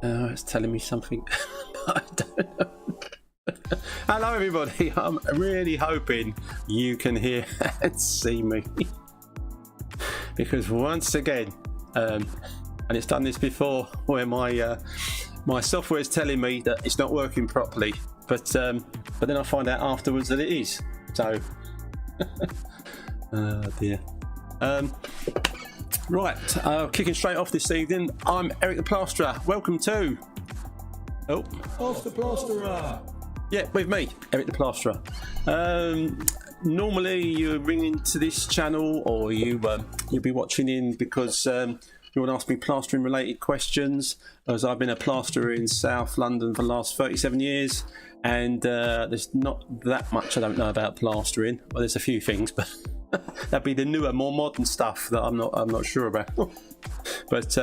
It's telling me something. I don't know. Hello everybody, I'm really hoping you can hear and see me. Because once again, and it's done this before, where my software is telling me that it's not working properly, but then I find out afterwards that it is. So, oh dear. Right, kicking straight off this evening, I'm Eric the Plasterer. Welcome to... Oh. Plasterer. Yeah, with me, Eric the Plasterer. Normally you ring into this channel, or you'll be watching in because you want to ask me plastering related questions, as I've been a plasterer in South London for the last 37 years, and there's not that much I don't know about plastering. Well, there's a few things, but that'd be the newer, more modern stuff that I'm not sure about. But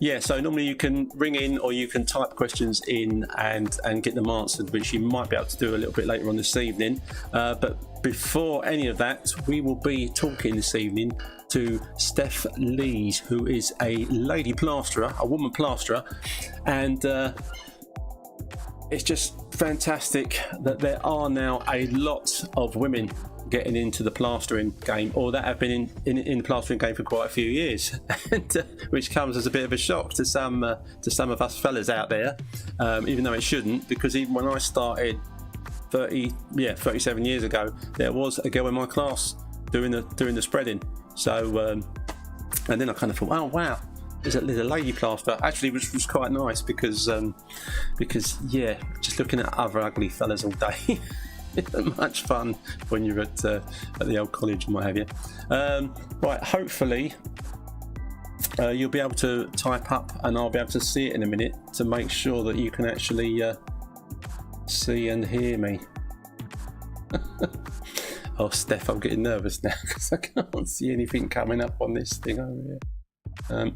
yeah, so normally you can ring in or you can type questions in and get them answered, which you might be able to do a little bit later on this evening. But before any of that, we will be talking this evening to Steph Leese, who is a lady plasterer, a woman plasterer, and it's just fantastic that there are now a lot of women getting into the plastering game, or that have been in the plastering game for quite a few years, and, which comes as a bit of a shock to some of us fellas out there, even though it shouldn't, because even when I started 37 years ago, there was a girl in my class doing the spreading. So and then I kind of thought, oh wow, there's a lady plasterer, actually, which was quite nice because yeah, just looking at other ugly fellas all day isn't much fun when you're at the old college and what have you. Right, hopefully you'll be able to type up and I'll be able to see it in a minute to make sure that you can actually see and hear me. Oh, Steph, I'm getting nervous now because I can't see anything coming up on this thing over here.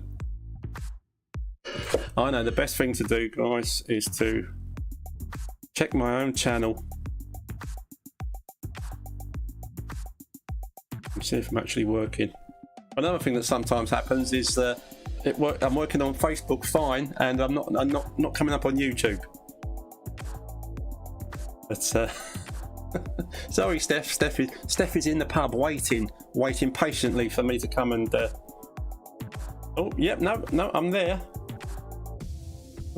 I know the best thing to do, guys, is to check my own channel and see if I'm actually working. Another thing that sometimes happens is I'm working on Facebook fine, and I'm not coming up on YouTube. But sorry, Steph. Steph is in the pub waiting patiently for me to come and. Oh, yep, no, I'm there.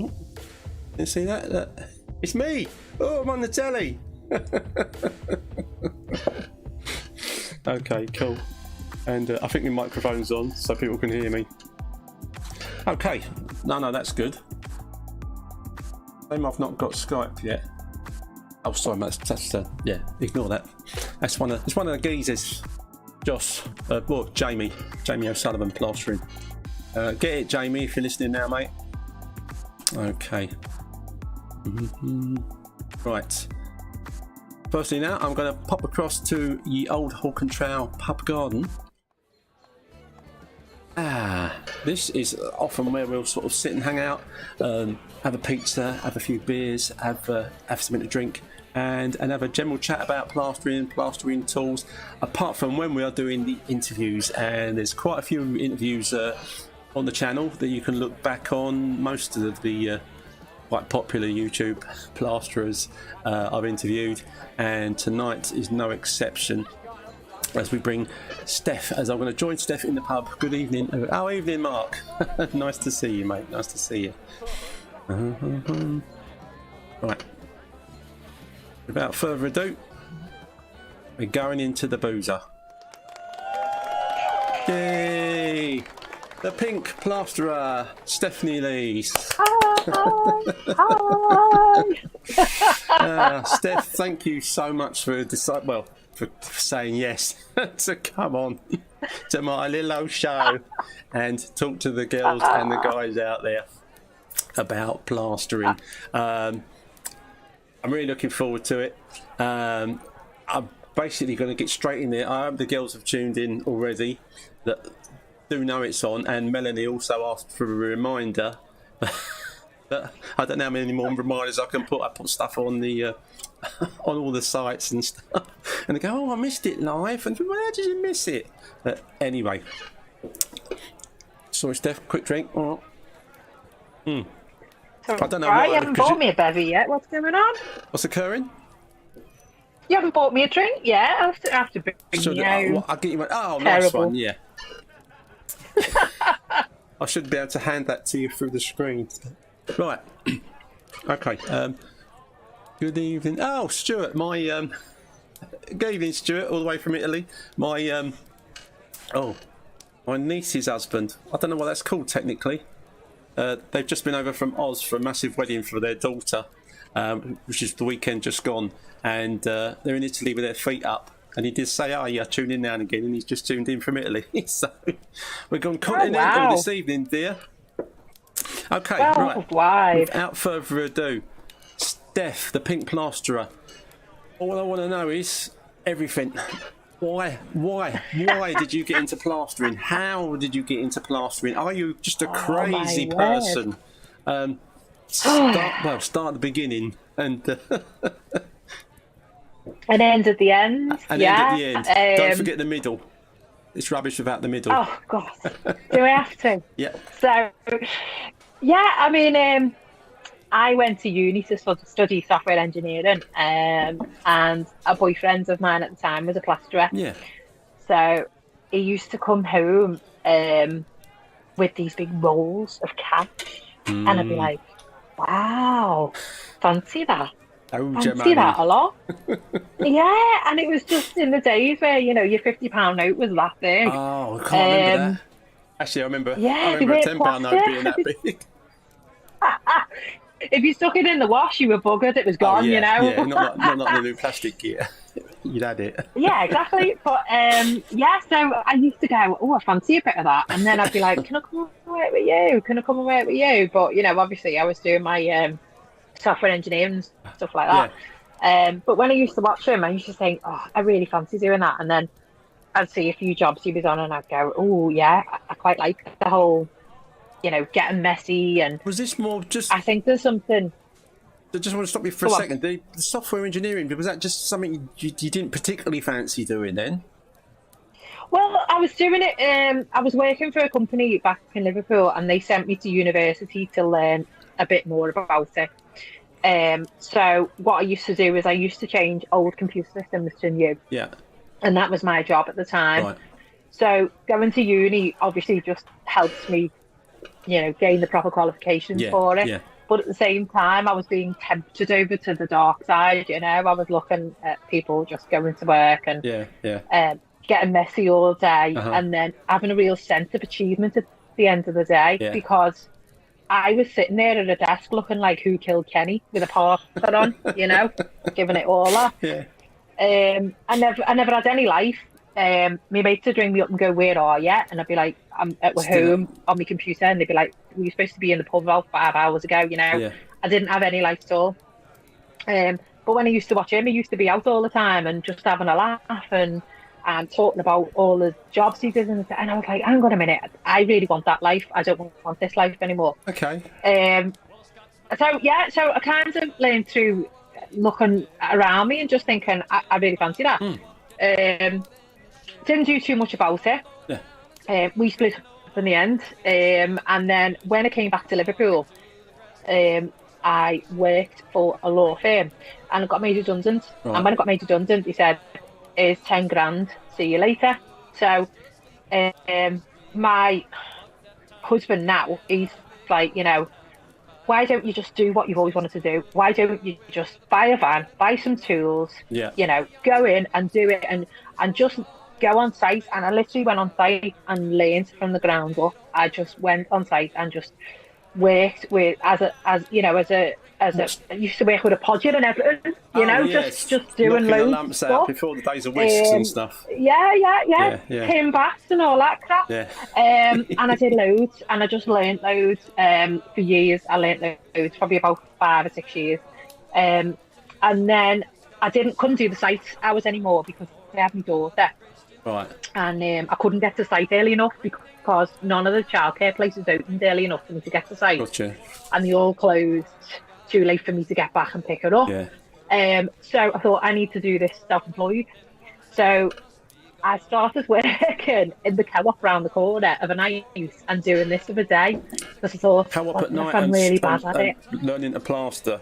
Oh, you see that? It's me. Oh, I'm on the telly. Okay, cool. And I think my microphone's on so people can hear me. Okay, no, that's good. I've not got Skype yet. Oh, sorry, that's yeah. Ignore that. It's one of the geezers. Josh, Jamie O'Sullivan plastering. Get it, Jamie, if you're listening now, mate. Okay. Right. Firstly, now I'm going to pop across to the old Hawk and Trow pub garden. This is often where we'll sort of sit and hang out, have a pizza, have a few beers, have something to drink, and have a general chat about plastering tools. Apart from when we are doing the interviews, and there's quite a few interviews on the channel that you can look back on. Most of the quite popular YouTube plasterers I've interviewed, and tonight is no exception as we bring Steph, as I'm going to join Steph in the pub. Good evening. Oh, evening, Mark. Nice to see you, mate. Nice to see you. Right. Without further ado, we're going into the boozer. Yay! The pink plasterer, Stephanie Leese. Hi. Steph, thank you so much for saying yes to come on to my little old show and talk to the girls and the guys out there about plastering. I'm really looking forward to it. I'm basically going to get straight in there. I hope the girls have tuned in already that do know it's on, and Melanie also asked for a reminder. But I don't know how many more reminders I can put. I put stuff on the on all the sites and stuff, and they go, "Oh, I missed it live," and how did you miss it? But anyway, sorry, Steph. Quick drink. All I don't know Right, why. you haven't 'Cause bought me a bevy yet. What's going on? what's occurring? You haven't bought me a drink yet. I have to bring you home. I'll get you one. Oh, nice Terrible. one. Yeah. I should be able to hand that to you through the screen. Right. Okay. Good evening. Oh, Stuart, my good evening, Stuart, all the way from Italy. My my niece's husband. I don't know what that's called technically. They've just been over from Oz for a massive wedding for their daughter, which is the weekend just gone, and they're in Italy with their feet up. And he did say, "Oh, yeah, tune in now and again," and he's just tuned in from Italy. So we're going continental this evening, dear. Okay, right. Wide. Without further ado, Steph, the pink plasterer. All I want to know is everything. Why did you get into plastering? How did you get into plastering? Are you just a crazy person? Start at the beginning and and end at the end. And end at the end. Don't forget the middle. It's rubbish without the middle. Oh God, do I have to? Yeah. So, yeah, I mean, I went to uni to study software engineering, and a boyfriend of mine at the time was a plasterer. Yeah. So he used to come home with these big rolls of cash, and I'd be like, "Wow, fancy that." Fancy that a lot. Yeah, and it was just in the days where, you know, your £50 note was that big. Oh, I can't remember that. Actually, I remember a £10 note being that big. If you stuck it in the wash, you were buggered. It was gone, you know. Yeah, not like the new plastic gear. You'd had it. Yeah, exactly. But yeah, so I used to go, "Oh, I fancy a bit of that," and then I'd be like, "Can I come and work with you? Can I come and work with you?" But you know, obviously, I was doing my software engineering stuff like that. Yeah. But when I used to watch him, I used to think, "Oh, I really fancy doing that." And then I'd see a few jobs he was on, and I'd go, "Oh, yeah, I quite like the whole, you know, getting messy." And was this more just? I think there's something. I just want to stop you for a second. The software engineering, was that just something you didn't particularly fancy doing then? Well, I was doing it. I was working for a company back in Liverpool, and they sent me to university to learn a bit more about it. So what I used to do is I used to change old computer systems to new. Yeah. And that was my job at the time. Right. So going to uni obviously just helped me, you know, gain the proper qualifications for it. Yeah. But at the same time, I was being tempted over to the dark side, you know. I was looking at people just going to work and getting messy all day, and then having a real sense of achievement at the end of the day, because I was sitting there at a desk looking like Who Killed Kenny with a parka on, you know, giving it all up. Yeah. I never had any life. My mates would ring me up and go, "Where are you?" And I'd be like, "I'm at home on my computer," and they'd be like, "Were you supposed to be in the pub about 5 hours ago?" You know. Yeah. I didn't have any life at all. But when I used to watch him, he used to be out all the time and just having a laugh and talking about all the jobs he did, and I was like, "Hang on a minute, I really want that life. I don't want this life anymore." Okay. So I kind of learned through looking around me and just thinking, I really fancy that. Didn't do too much about it. Yeah. We split up in the end, and then when I came back to Liverpool, I worked for a law firm, and I got made redundant. Right. And when I got made redundant, he said, "Here's 10 grand. See you later." So, my husband now, he's like, you know, why don't you just do what you've always wanted to do? Why don't you just buy a van, buy some tools, you know, go in and do it and just go on site? And I literally went on site and learned from the ground up. I just went on site and just worked with I used to work with a podger and everything, you know, just doing loads of stuff before the days of whisks and stuff. Yeah. Pin bats and all that crap. Yeah. And I did loads, and I just learned loads for years. I learned loads, probably about 5 or 6 years. And then I couldn't do the site hours anymore because I had my daughter. Right. And I couldn't get to site early enough because none of the childcare places opened early enough for me to get to site. Gotcha. And they all closed too late for me to get back and pick it up. Yeah. So I thought I need to do this self-employed. So I started working in the co-op round the corner of a night and doing this for a day because I thought, Co-op at night I'm really bad at it. Learning to plaster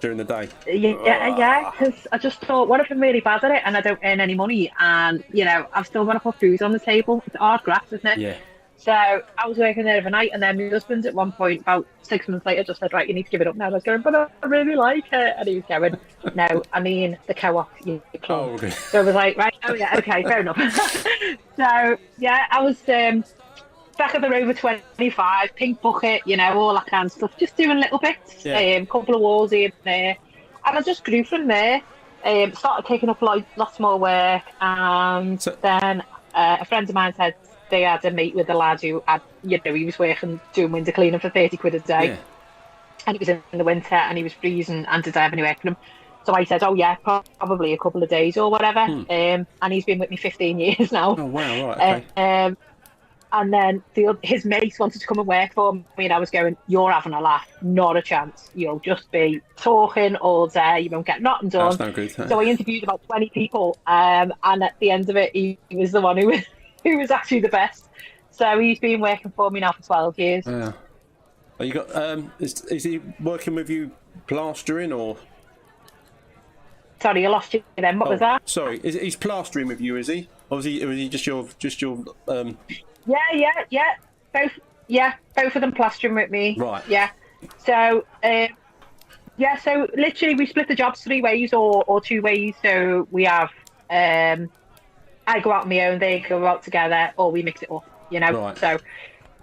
during the day. Yeah, because I just thought, what if I'm really bad at it and I don't earn any money, and I've still got to put food on the table. It's hard graft, isn't it? Yeah. So I was working there overnight, and then my husband at one point, about 6 months later, just said, right, you need to give it up now. I was going, but I really like it. And he was going, no, I mean the co-op. Oh, okay. So I was like, right, oh yeah, okay, fair enough. So yeah, I was back at the Rover 25, pink bucket, all that kind of stuff, just doing little bits, couple of walls here and there. And I just grew from there, started taking up lots more work, and then a friend of mine said, they had a meet with a lad who had, he was working doing window cleaning for 30 quid a day. Yeah. And it was in the winter and he was freezing, and did I have any work for him? So I said, oh yeah, probably a couple of days or whatever. And he's been with me 15 years now. Oh wow, right, okay. And then his mates wanted to come and work for me, and I was going, you're having a laugh, not a chance. You'll just be talking all day, you won't get nothing done. That's no good. So I interviewed about 20 people, and at the end of it, he was the one who was actually the best. So he's been working for me now for 12 years. Yeah. You got is he working with you plastering, or? Sorry, I lost you then. What was that? Sorry, he's plastering with you, is he? Or was he just your Yeah. Both of them plastering with me. Right. Yeah. So so literally we split the jobs 3 ways or 2 ways. So we have I go out on my own, they go out together, or we mix it up, Right. So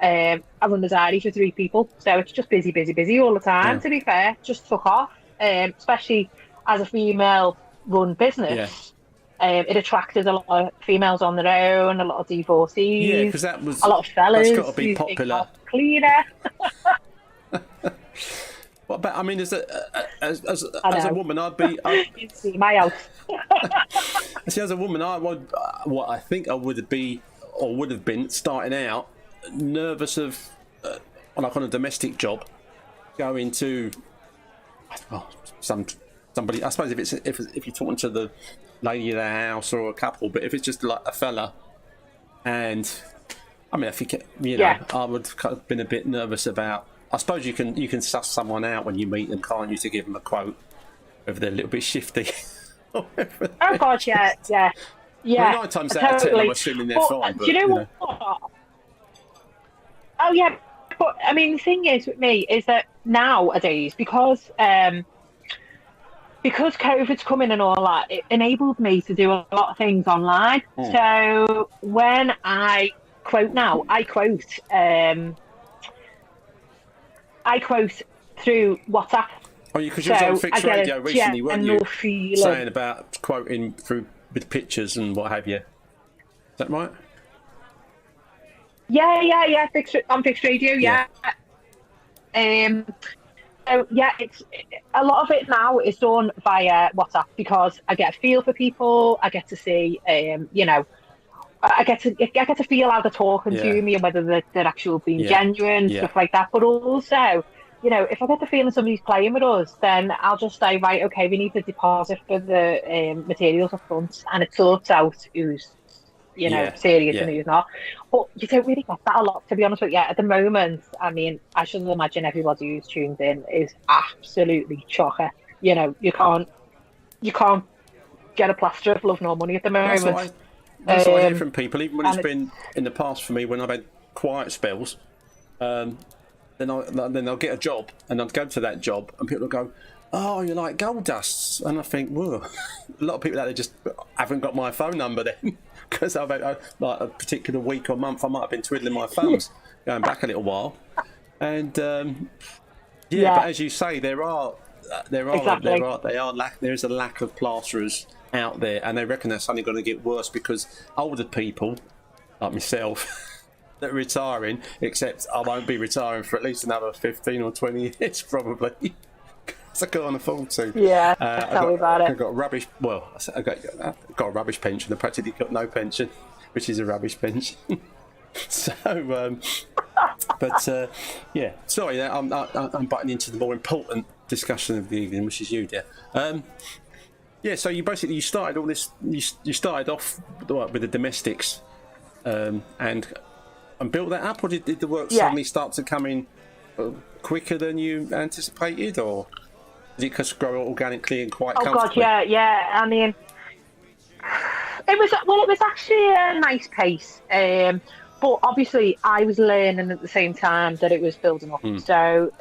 I run the diary for 3 people, so it's just busy all the time. Yeah. To be fair, just took off, especially as a female-run business. Yeah. It attracted a lot of females on their own, a lot of divorcees. Yeah, because that was a lot of fellas. That's got to be popular. Cleaner. What about? I mean, as a woman, You see my house. See, as a woman, I think I would have been starting out nervous of, like on a domestic job, going to somebody. I suppose if you're talking to the lady of the house or a couple, but if it's just like a fella, and I mean, I think I would have been a bit nervous about. I suppose you can suss someone out when you meet them, can't you, to give them a quote if they're a little bit shifty. Oh God, yeah. Well, 9 times out of 10, I'm assuming they're fine. But, do you know what? Oh yeah, but I mean, the thing is with me is that nowadays, because COVID's coming and all that, it enabled me to do a lot of things online. So when I quote now, I quote through WhatsApp. Oh, because you was on Fixed Radio recently, weren't you? Saying about quoting through with pictures and what have you. Is that right? Yeah. On Fixed Radio, yeah. So yeah, it's a lot of it now is done via WhatsApp because I get a feel for people. I get to see, I get to feel how they're talking to me and whether they're actually being genuine, stuff like that. But also, if I get the feeling somebody's playing with us, then I'll just say, right, okay, we need to deposit for the materials up front, and it sorts out who's, serious and who's not. But you don't really get that a lot, to be honest with you. At the moment, I mean, I should imagine everybody who's tuned in is absolutely chocker. You can't get a plasterer for love nor money at the moment. That's what I hear from people, even when it's been in the past for me, when I've had quiet spells. Then I'll get a job, and I'd go to that job, and people will go, "Oh, you're like gold dusts," and I think, "Whoa!" A lot of people out there just haven't got my phone number then, because I've had like a particular week or month, I might have been twiddling my thumbs, going back a little while, and but as you say, there is a lack of plasterers out there, and they reckon that's only going to get worse because older people like myself. That are retiring, except I won't be retiring for at least another 15 or 20 years probably. Because I can't afford to. Yeah, tell me about it. I've got rubbish. Well, I've got a rubbish pension. I practically got no pension, which is a rubbish pension. So, sorry, I'm butting into the more important discussion of the evening, which is you, dear. Yeah, so you started all this. You started off with the domestics, and built that up, or did the work suddenly start to come in quicker than you anticipated, or did it just grow organically and quite comfortably? Oh God, yeah. I mean, it was actually a nice pace, but obviously I was learning at the same time that it was building up. So,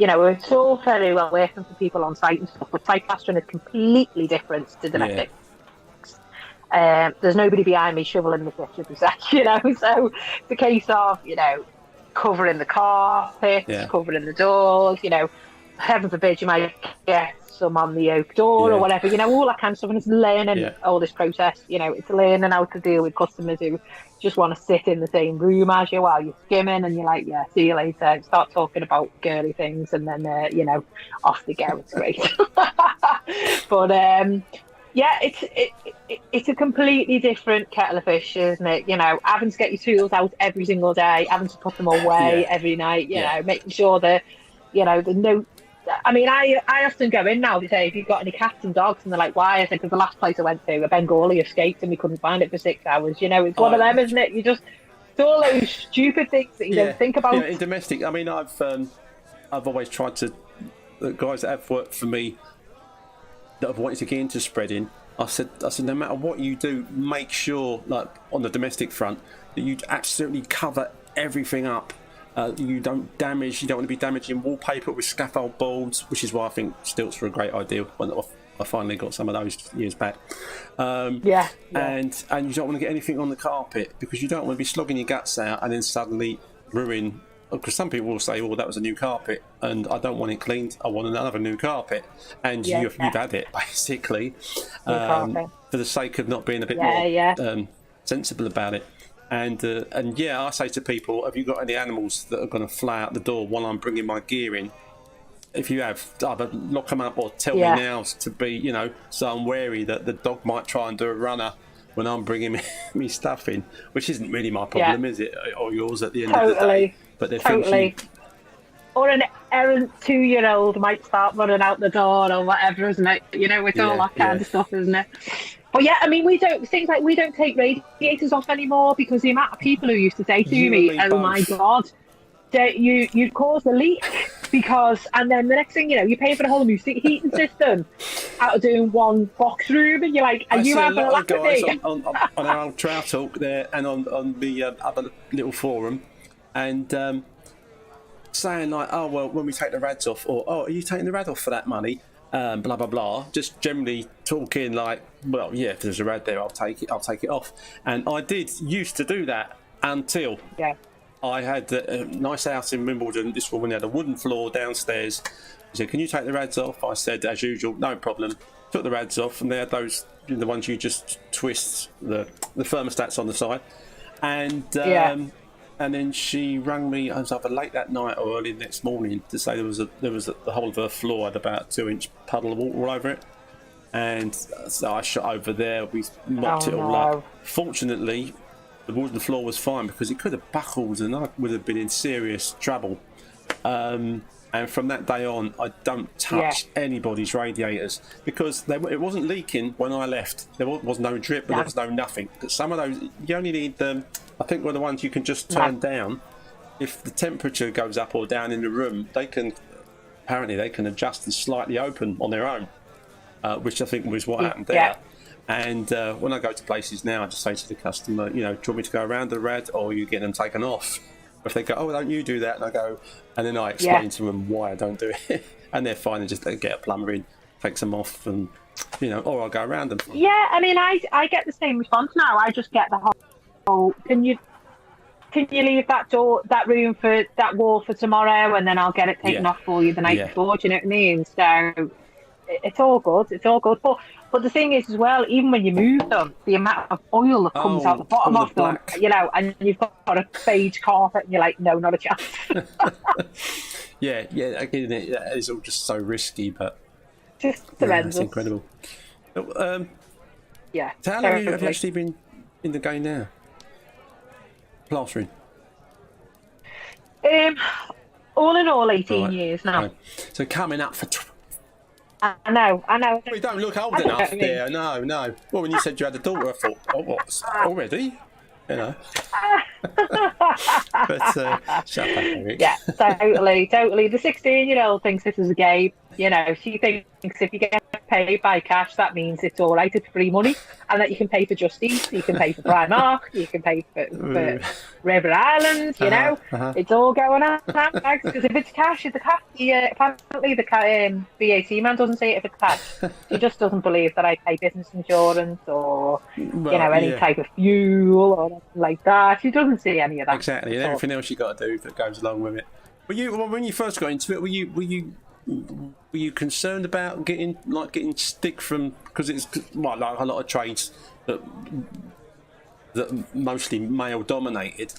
it's all very well working for people on site and stuff, but site plastering is completely different to domestic. There's nobody behind me shoveling the pitch every sec, so it's a case of, covering the carpets, covering the doors, heaven forbid you might get some on the oak door or whatever, all that kind of stuff. And it's learning all this process, it's learning how to deal with customers who just want to sit in the same room as you while you're skimming, and you're like, see you later, start talking about girly things, and then, off they go. It's great. But, it's a completely different kettle of fish, isn't it? Having to get your tools out every single day, having to put them away every night, making sure that, the no. I mean, I often go in now to say, if you've got any cats and dogs, and they're like, why? I said, because the last place I went to, a Bengali escaped and we couldn't find it for 6 hours. It's one of them, isn't it? It's all those stupid things that you don't think about. In domestic, I mean, I've always tried to, the guys that have worked for me that have wanted to get into spreading, I said, no matter what you do, make sure, like on the domestic front, that you absolutely cover everything up. You don't want to be damaging wallpaper with scaffold boards, which is why I think stilts were a great idea when I finally got some of those years back. And you don't want to get anything on the carpet, because you don't want to be slogging your guts out and then suddenly ruin. Because some people will say, "Oh, that was a new carpet, and I don't want it cleaned. I want another new carpet." And you've had it basically, for the sake of not being a bit more sensible about it. And I say to people, have you got any animals that are going to fly out the door while I'm bringing my gear in? If you have, either lock them up or tell me now to be, so I'm wary that the dog might try and do a runner when I'm bringing me stuff in, which isn't really my problem, is it? Or yours at the end of the day. But they're totally. Or an errant 2-year-old might start running out the door or whatever, isn't it? It's all that kind of stuff, isn't it? But I mean, we don't take radiators off anymore, because the amount of people who used to say to me, "Oh my God, you'd cause a leak," and then the next thing you know, you're paying for the whole new heating system out of doing one box room, and you're like, "Are you having a laugh at me?" on our old Trout Talk there, and on the other little forum, and saying like, "Oh well, when we take the rads off," or "Oh, are you taking the rad off for that money?" Blah blah blah. Just generally talking like, well, yeah, if there's a rad there, I'll take it off. And I used to do that until I had a nice house in Wimbledon. This woman had a wooden floor downstairs. She said, "Can you take the rads off?" I said, as usual, no problem. Took the rads off, and they had those, the ones you just twist the thermostats on the side, and then she rang me. I was either late that night or early the next morning to say the whole of her floor had about a 2-inch puddle of water all over it, and so I shot over there. We mopped it all up. Fortunately, the wooden floor was fine, because it could have buckled and I would have been in serious trouble. And from that day on, I don't touch anybody's radiators, because it wasn't leaking when I left. There was no drip, but there was no nothing. But some of those, you only need them. I think were the ones you can just turn down. If the temperature goes up or down in the room, they can adjust and slightly open on their own, which I think was what happened there. And when I go to places now, I just say to the customer, do you want me to go around the rad, or you get them taken off? If they go, "Oh, don't you do that?" and I go, and then I explain to them why I don't do it, and they're fine, and just get a plumber in, takes them off, and or I'll go around them. Yeah, I mean, I get the same response now. I just get the whole, can you leave that room for that wall for tomorrow, and then I'll get it taken off for you the night before. Do you know what I mean? So it's all good. But the thing is as well, even when you move them, the amount of oil that comes out the bottom of them, and you've got a beige carpet, and you're like, no, not a chance. Again, it is all just so risky, but just tremendous. It's incredible. So how long have you actually been in the game now? Plastering? All in all, 18 years now. Right. So coming up for I know. Well, you don't look old enough there. No. Well, when you said you had a daughter, I thought, oh, what? Already? You know. But shut up, Eric. Yeah, totally. The 16-year-old thinks this is a game. You know, she thinks if you get paid by cash, that means it's all right, it's free money, and that you can pay for Just Eat, you can pay for Primark, you can pay for River Island, you know. It's all going on. Because if it's cash, apparently the VAT man doesn't say it if it's cash. He just doesn't believe that I pay business insurance or, any type of fuel or anything like that. She doesn't see any of that. Exactly, and everything else you got to do that goes along with it. When you first got into it, were you concerned about getting stick from, because it's like a lot of trades that mostly male dominated,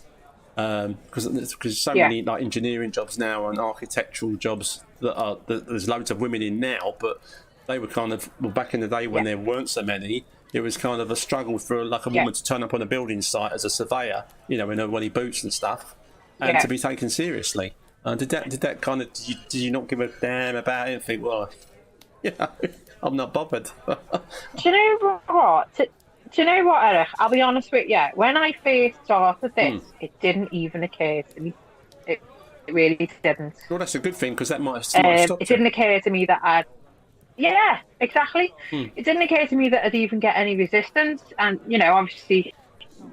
because so many like engineering jobs now and architectural jobs that there's loads of women in now, but they were kind of, back in the day when there weren't so many, it was kind of a struggle for a woman to turn up on a building site as a surveyor, in her welly boots and stuff, and to be taken seriously. Did that kind of, did you not give a damn about it and think, well, I'm not bothered? Do you know what, Eric? I'll be honest with you. When I first started this, it didn't even occur to me. It really didn't. Well, that's a good thing, because that might have stopped it didn't occur to me that I'd... Yeah, exactly. It didn't occur to me that I'd even get any resistance. And, obviously,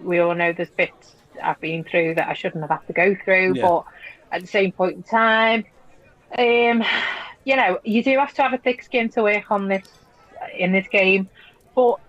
we all know there's bits I've been through that I shouldn't have had to go through, but at the same point in time, you do have to have a thick skin to work on this in this game. But